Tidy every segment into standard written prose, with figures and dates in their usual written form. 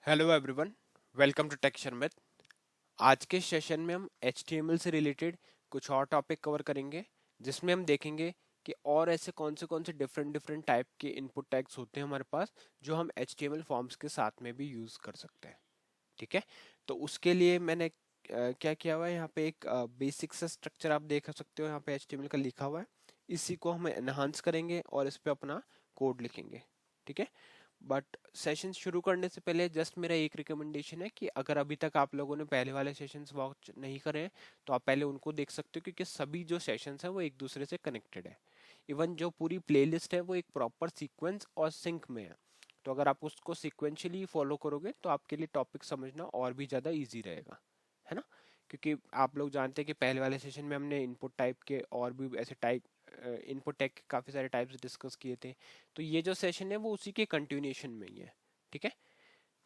Hello everyone, welcome to tech Sharmit. आज के session में हम HTML से रिलेटेड कुछ और टॉपिक कवर करेंगे, जिसमें हम देखेंगे कि और ऐसे कौन से डिफरेंट डिफरेंट टाइप के इनपुट टैग्स होते हैं हमारे पास, जो हम HTML फॉर्म्स के साथ में भी यूज़ कर सकते हैं। ठीक है, तो उसके लिए मैंने क्या किया हुआ है, यहाँ पे एक बेसिक सा स्ट्रक्चर आप देख सकते हो, यहाँ पे HTML का लिखा हुआ है। इसी को हम एनहांस करेंगे और इस पे अपना कोड लिखेंगे। ठीक है, बट सेशन शुरू करने से पहले जस्ट मेरा एक रिकमेंडेशन है कि अगर अभी तक आप लोगों ने पहले वाले सेशंस वॉच नहीं करे हैं, तो आप पहले उनको देख सकते हो, क्योंकि सभी जो सेशंस हैं वो एक दूसरे से कनेक्टेड है। इवन जो पूरी प्लेलिस्ट है वो एक प्रॉपर सीक्वेंस और सिंक में है। तो अगर आप उसको सिक्वेंशियली फॉलो करोगे तो आपके लिए टॉपिक समझना और भी ज़्यादा ईजी रहेगा, है ना। क्योंकि आप लोग जानते हैं कि पहले वाले सेशन में हमने इनपुट टाइप के और भी ऐसे टाइप इनपुट टैग के काफ़ी सारे टाइप्स डिस्कस किए थे। तो ये जो सेशन है वो उसी के कंटिन्यूएशन में ही है। ठीक है,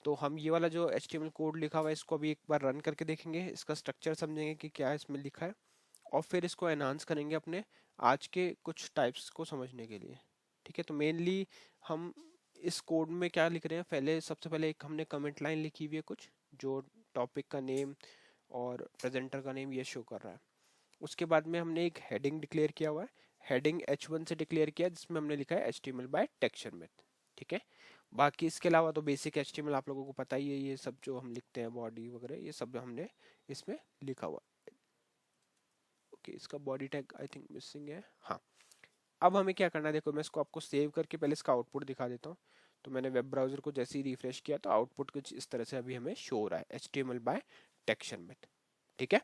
तो हम ये वाला जो HTML कोड लिखा हुआ है इसको अभी एक बार रन करके देखेंगे, इसका स्ट्रक्चर समझेंगे कि क्या इसमें लिखा है, और फिर इसको एनहांस करेंगे अपने आज के कुछ टाइप्स को समझने के लिए। ठीक है, तो मेनली हम इस कोड में क्या लिख रहे हैं, पहले सबसे पहले एक हमने कमेंट लाइन लिखी हुई है कुछ, जो टॉपिक का नेम और प्रेजेंटर का नेम ये शो कर रहा है। उसके बाद में हमने एक हेडिंग डिक्लेयर किया हुआ है, हेडिंग H1 से डिक्लेयर किया, जिसमें हमने लिखा है HTML बाय टेक्सचर मेथ। ठीक है, बाकी इसके अलावा तो बेसिक HTML आप लोगों को पता ही है, ये सब जो हम लिखते हैं बॉडी वगैरह ये सब हमने इसमें लिखा हुआ है। ओके, इसका body tag I think missing है। हाँ, अब हमें क्या करना है, देखो मैं इसको आपको सेव करके पहले इसका आउटपुट दिखा देता हूँ। तो मैंने वेब ब्राउजर को जैसे ही रिफ्रेश किया तो आउटपुट कुछ इस तरह से अभी हमें शो हो रहा है, HTML बाय टेक्सचर मेथ। ठीक है,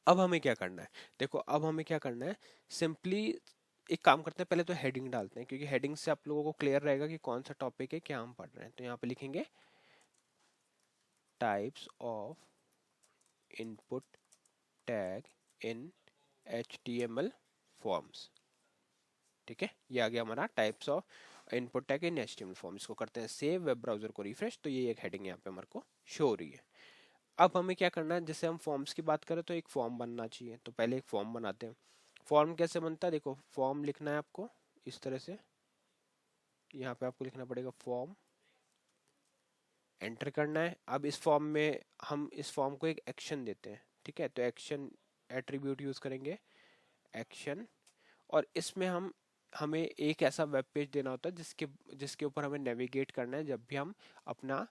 अब हमें क्या करना है, देखो अब हमें क्या करना है, सिंपली एक काम करते हैं, पहले तो हेडिंग डालते हैं, क्योंकि हेडिंग से आप लोगों को क्लियर रहेगा कि कौन सा टॉपिक है, क्या हम पढ़ रहे हैं। तो यहाँ पे लिखेंगे types of input tag in HTML forms. ठीक है, ये आ गया हमारा types of input tag in HTML form. इसको करते हैं सेव, वेब ब्राउजर को रिफ्रेश, तो ये एक हेडिंग यहाँ पे हमारे को शो हो रही है। अब हमें क्या करना है, जैसे हम फॉर्म्स की बात करें तो एक फॉर्म बनना चाहिए, तो पहले एक फॉर्म बनाते हैं। फॉर्म कैसे बनता है, देखो फॉर्म लिखना है आपको इस तरह से, यहाँ पे आपको लिखना पड़ेगा फॉर्म, एंटर करना है। अब इस फॉर्म में हम इस फॉर्म को एक एक्शन देते हैं। ठीक है, तो एक्शन एट्रीब्यूट यूज करेंगे, एक्शन, और इसमें हम हमें एक ऐसा वेब पेज देना होता है जिसके जिसके ऊपर हमें नेविगेट करना है जब भी हम अपना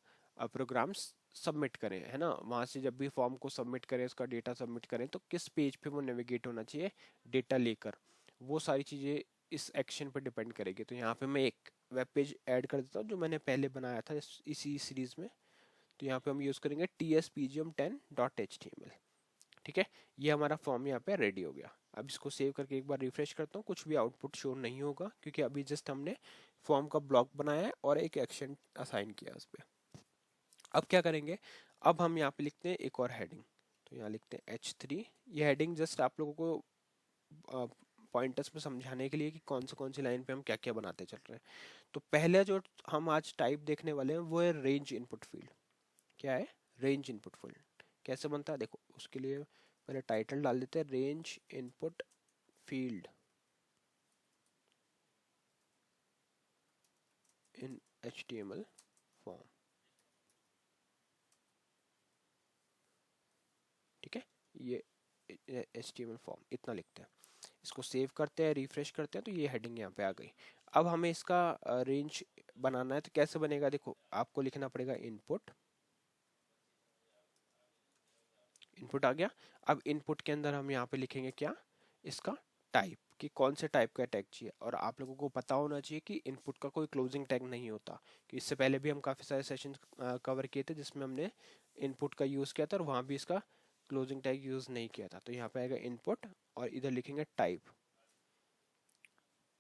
प्रोग्राम सबमिट करें, है ना। वहां से जब भी फॉर्म को सबमिट करें, उसका डेटा सबमिट करें, तो किस पेज पे वो नेविगेट होना चाहिए डेटा लेकर, वो सारी चीज़ें इस एक्शन पर डिपेंड करेगी। तो यहाँ पे मैं एक वेब पेज ऐड कर देता हूँ जो मैंने पहले बनाया था इसी सीरीज में। तो यहाँ पे हम यूज़ करेंगे tspgm10.html। ठीक है, ये हमारा फॉर्म यहाँ पे रेडी हो गया। अब इसको सेव करके एक बार रिफ्रेश करता हूँ, कुछ भी आउटपुट शो नहीं होगा, क्योंकि अभी जस्ट हमने फॉर्म का ब्लॉक बनाया है और एक एक्शन असाइन किया उस पर। अब क्या करेंगे, अब हम यहाँ पे लिखते हैं एक और हेडिंग। तो यहाँ लिखते हैं H3। ये हेडिंग जस्ट आप लोगों को पॉइंटर्स में समझाने के लिए कि कौन सी लाइन पे हम क्या क्या बनाते चल रहे हैं। तो पहले जो हम आज टाइप देखने वाले हैं वो है रेंज इनपुट फील्ड। क्या है रेंज इनपुट फील्ड, कैसे बनता है, देखो उसके लिए पहले टाइटल डाल देते हैं, range input field in HTML form. ठीक है, ये HTML फॉर्म इतना लिखते हैं, इसको सेव करते हैं, रिफ्रेश करते हैं, तो ये हेडिंग यहाँ पे आ गई। अब हमें इसका रेंज बनाना है, तो कैसे बनेगा, देखो आपको लिखना पड़ेगा इनपुट, इनपुट आ गया। अब इनपुट के अंदर हम यहाँ पे लिखेंगे क्या, इसका टाइप, कि कौन से टाइप का टैग चाहिए। और आप लोगों को पता होना चाहिए कि इनपुट का कोई क्लोजिंग टैग नहीं होता, कि इससे पहले भी हम काफ़ी सारे सेशन कवर किए थे जिसमें हमने इनपुट का यूज़ किया था और वहाँ भी इसका क्लोजिंग टैग यूज़ नहीं किया था। तो यहाँ पे आएगा इनपुट और इधर लिखेंगे टाइप।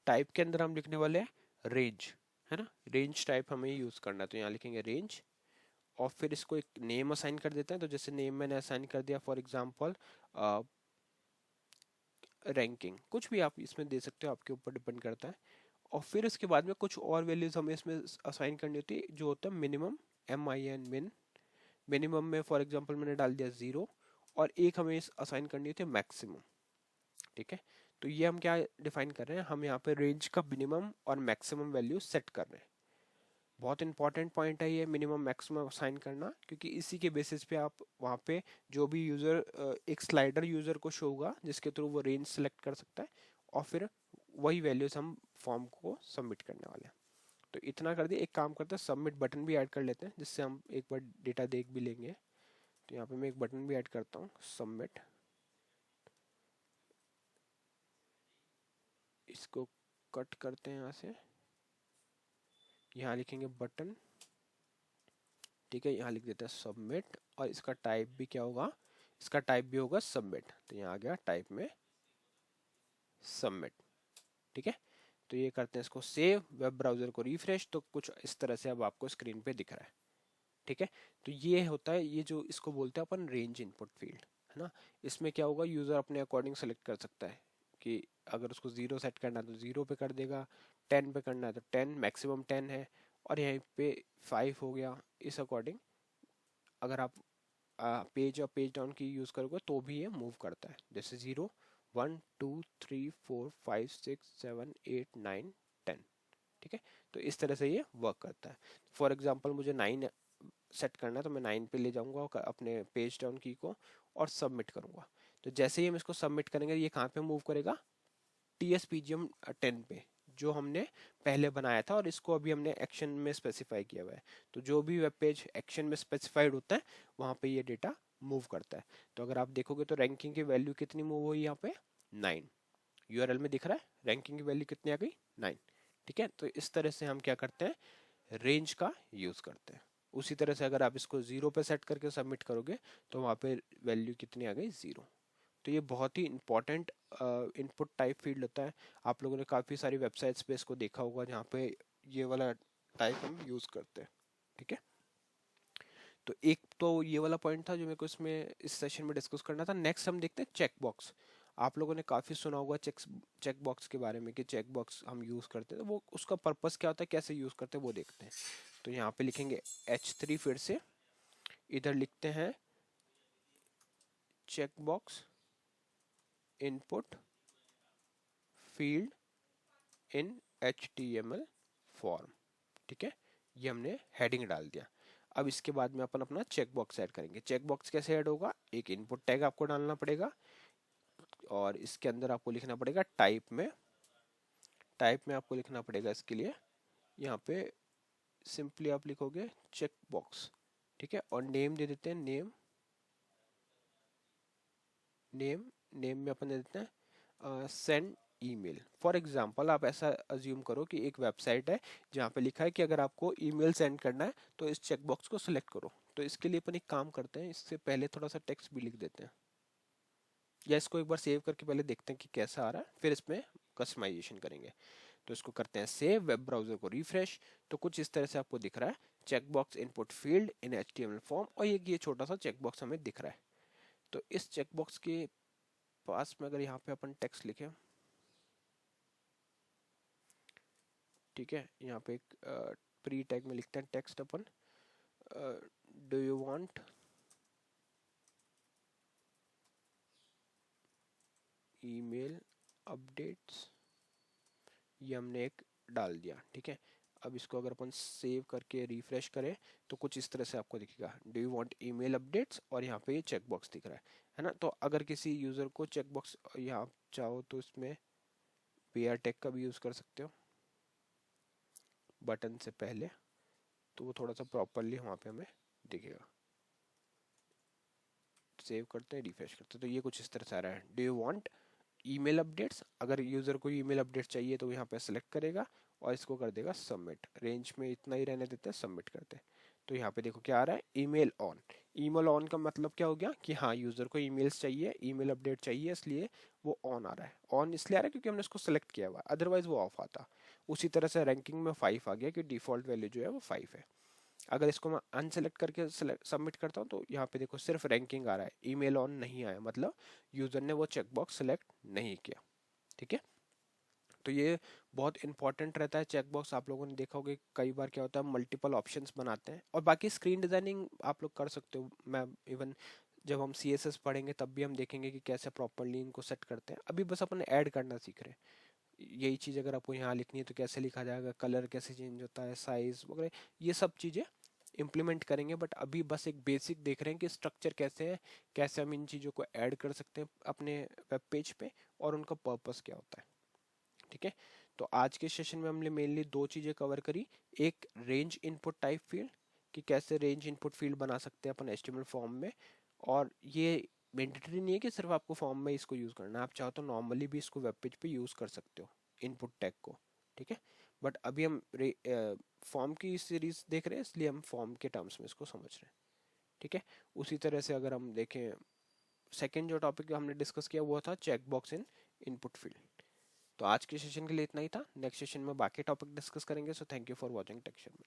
टाइप के अंदर हम लिखने वाले हैं रेंज, है ना, रेंज टाइप हमें यूज़ करना है। तो यहाँ लिखेंगे रेंज, और फिर इसको एक नेम असाइन कर देते हैं। तो जैसे नेम मैंने असाइन कर दिया, फॉर एग्जांपल रैंकिंग, कुछ भी आप इसमें दे सकते हो, आपके ऊपर डिपेंड करता है। और फिर इसके बाद में कुछ और वैल्यूज हमें इसमें असाइन करनी होती है, जो होता है मिनिमम, MIN मिनिमम में फॉर एग्जांपल मैंने डाल दिया 0, और एक हमें असाइन करनी होती है मैक्सिमम। ठीक है, तो ये हम क्या डिफाइन कर रहे हैं, हम यहाँ पे रेंज का मिनिमम और मैक्सिमम वैल्यू सेट कर रहे हैं। बहुत इंपॉर्टेंट पॉइंट है ये मिनिमम मैक्सिमम असाइन करना, क्योंकि इसी के बेसिस पे आप वहाँ पे जो भी यूज़र, एक स्लाइडर यूज़र को शो होगा जिसके थ्रू वो रेंज सेलेक्ट कर सकता है, और फिर वही वैल्यूज हम फॉर्म को सबमिट करने वाले हैं। तो इतना कर दिए, एक काम करते हैं सबमिट बटन भी ऐड कर लेते हैं जिससे हम एक बार डेटा देख भी लेंगे। तो यहाँ पे मैं एक बटन भी ऐड करता हूँ, सबमिट। इसको कट करते हैं यहाँ से, यहाँ लिखेंगे बटन, ठीक है, यहाँ लिख देते हैं सबमिट, और इसका टाइप भी क्या होगा, इसका टाइप भी होगा सबमिट। तो यहाँ आ गया टाइप में सबमिट, ठीक है। तो ये करते हैं इसको सेव, वेब ब्राउजर को रिफ्रेश, तो कुछ इस तरह से अब आपको स्क्रीन पे दिख रहा है, ठीक है। तो ये होता है, ये जो इसको बोलते हैं अपन रेंज इनपुट फील्ड, है ना। इसमें क्या होगा, यूजर अपने अकॉर्डिंग सेलेक्ट कर सकता है कि अगर उसको 0 सेट करना है तो 0 पे कर देगा, 10 पे करना है तो 10, मैक्सिमम 10 है, और यहीं पे 5 हो गया। इस अकॉर्डिंग अगर आप पेज और पेज डाउन की यूज़ करोगे तो भी ये मूव करता है, जैसे 0, 1, 2, 3, 4, 5, 6, 7, 8, 9, 10, ठीक है। तो इस तरह से ये वर्क करता है। फॉर एग्जाम्पल मुझे 9 सेट करना है तो मैं 9 पे ले जाऊंगा अपने पेज डाउन की को और सबमिट करूंगा। तो जैसे ही हम इसको सबमिट करेंगे, ये कहाँ पे मूव करेगा, TSPGM 10 पे, जो हमने पहले बनाया था, और इसको अभी हमने एक्शन में स्पेसिफाई किया हुआ है। तो जो भी वेब पेज एक्शन में स्पेसिफाइड होता है वहां पे ये डेटा मूव करता है। तो अगर आप देखोगे तो रैंकिंग की वैल्यू कितनी मूव हुई यहाँ पे, 9। यूआरएल में दिख रहा है रैंकिंग की वैल्यू कितनी आ गई, 9, ठीक है। तो इस तरह से हम क्या करते हैं, रेंज का यूज करते हैं। उसी तरह से अगर आप इसको 0 पे सेट करके सबमिट करोगे तो वहां पे वैल्यू कितनी आ गई, 0। तो ये बहुत ही इंपॉर्टेंट इनपुट टाइप फील्ड होता है। आप लोगों ने काफ़ी सारी वेबसाइट्स पे इसको देखा होगा जहाँ पे ये वाला टाइप हम यूज़ करते हैं, ठीक है। तो एक तो ये वाला पॉइंट था जो मेरे को इसमें इस सेशन में डिस्कस करना था। नेक्स्ट हम देखते हैं चेक बॉक्स। आप लोगों ने काफ़ी सुना होगा चेक बॉक्स के बारे में कि चेक बॉक्स हम यूज़ करते हैं, तो वो उसका पर्पस क्या होता है, कैसे यूज़ करते हैं वो देखते हैं। तो यहाँ पे लिखेंगे H3, फिर से इधर लिखते हैं check box input field in HTML form, ठीक है। ये हमने हेडिंग डाल दिया। अब इसके बाद में अपन अपना चेक बॉक्स ऐड करेंगे। चेक बॉक्स कैसे ऐड होगा, एक इनपुट टैग आपको डालना पड़ेगा, और इसके अंदर आपको लिखना पड़ेगा टाइप में आपको लिखना पड़ेगा इसके लिए, यहाँ पे सिंपली आप लिखोगे चेक बॉक्स, ठीक है। और नेम दे देते हैं, नेम में अपन दे देते हैं सेंड ईमेल। फॉर एग्जांपल आप ऐसा अज्यूम करो कि एक वेबसाइट है जहाँ पे लिखा है कि अगर आपको ईमेल सेंड करना है तो इस चेक बॉक्स को सिलेक्ट करो। तो इसके लिए अपन एक काम करते हैं, इससे पहले थोड़ा सा टेक्स्ट भी लिख देते हैं, या इसको एक बार सेव करके पहले देखते हैं कि कैसा आ रहा है, फिर इसमें कस्टमाइजेशन करेंगे। तो इसको करते हैं सेव, वेब ब्राउजर को रिफ्रेश। तो कुछ इस तरह से आपको दिख रहा है check box input field in HTML form, और ये छोटा सा चेक बॉक्स हमें दिख रहा है। तो इस चेक बॉक्स के पास में अगर यहाँ पे अपन टेक्स्ट लिखें, ठीक है, यहाँ पे एक प्री टैग में लिखते हैं text upon, do you want email updates, ये हमने एक डाल दिया, ठीक है। अब इसको अगर अपन सेव करके रिफ्रेश करें तो कुछ इस तरह से आपको दिखेगा do you want email updates, और यहाँ पे ये चेक बॉक्स दिख रहा है ना। तो अगर किसी यूजर को चेक बॉक्स यहाँ चाहो तो इसमें पेयर टैग का भी यूज कर सकते हो बटन से पहले, तो वो थोड़ा सा प्रॉपरली वहाँ पे हमें दिखेगा। सेव करते हैं, रिफ्रेश करते हैं, तो ये कुछ इस तरह से आ रहा है, do you want email updates. अगर यूजर को ईमेल अपडेट चाहिए तो यहाँ पे सेलेक्ट करेगा और इसको कर देगा सबमिट। रेंज में इतना ही रहने देते हैं, सबमिट करते हैं। तो यहाँ पे देखो क्या आ रहा है, ईमेल ऑन। ईमेल ऑन का मतलब क्या हो गया कि हाँ यूजर को ईमेल्स चाहिए, ईमेल अपडेट चाहिए, इसलिए वो ऑन आ रहा है। ऑन इसलिए आ रहा है क्योंकि हमने उसको सेलेक्ट किया हुआ है, अदरवाइज वो ऑफ आता। उसी तरह से रैंकिंग में 5 आ गया कि डिफॉल्ट वैल्यू जो है वो 5 है। अगर इसको मैं अनसेलेक्ट करके सबमिट करता हूँ तो यहाँ पे देखो सिर्फ रैंकिंग आ रहा है, ईमेल ऑन नहीं आया, मतलब यूजर ने वो चेकबॉक्स सेलेक्ट नहीं किया, ठीक है। तो ये बहुत इंपॉर्टेंट रहता है चेकबॉक्स। आप लोगों ने देखा होगा कई बार क्या होता है, मल्टीपल ऑप्शंस बनाते हैं, और बाकी स्क्रीन डिजाइनिंग आप लोग कर सकते हो। मैं इवन जब हम CSS पढ़ेंगे तब भी हम देखेंगे कि कैसे प्रॉपरली इनको सेट करते हैं। अभी बस अपन ऐड करना सीख रहे हैं। यही चीज़ अगर आपको यहाँ लिखनी है तो कैसे लिखा जाएगा, कलर कैसे चेंज होता है, साइज वगैरह, ये सब चीज़ें इम्प्लीमेंट करेंगे। बट अभी बस एक बेसिक देख रहे हैं कि स्ट्रक्चर कैसे है, कैसे हम इन चीज़ों को ऐड कर सकते हैं अपने वेब पेज पे, और उनका पर्पस क्या होता है। ठीक है, तो आज के सेशन में हमने मेनली दो चीज़ें कवर करी। एक रेंज इनपुट टाइप फील्ड, कि कैसे रेंज इनपुट फील्ड बना सकते हैं अपन HTML फॉर्म में, और ये मैंडेटरी नहीं है कि सिर्फ आपको फॉर्म में इसको यूज़ करना है, आप चाहो तो नॉर्मली भी इसको वेब पेज पे यूज़ कर सकते हो इनपुट टैग को। ठीक है, बट अभी हम फॉर्म की सीरीज देख रहे हैं, इसलिए हम फॉर्म के टर्म्स में इसको समझ रहे हैं। ठीक है, उसी तरह से अगर हम देखें, सेकेंड जो टॉपिक हमने डिस्कस किया वो था check box in input field. तो आज के सेशन के लिए इतना ही था, नेक्स्ट सेशन में बाकी टॉपिक डिस्कस करेंगे। So thank you for watching texture में।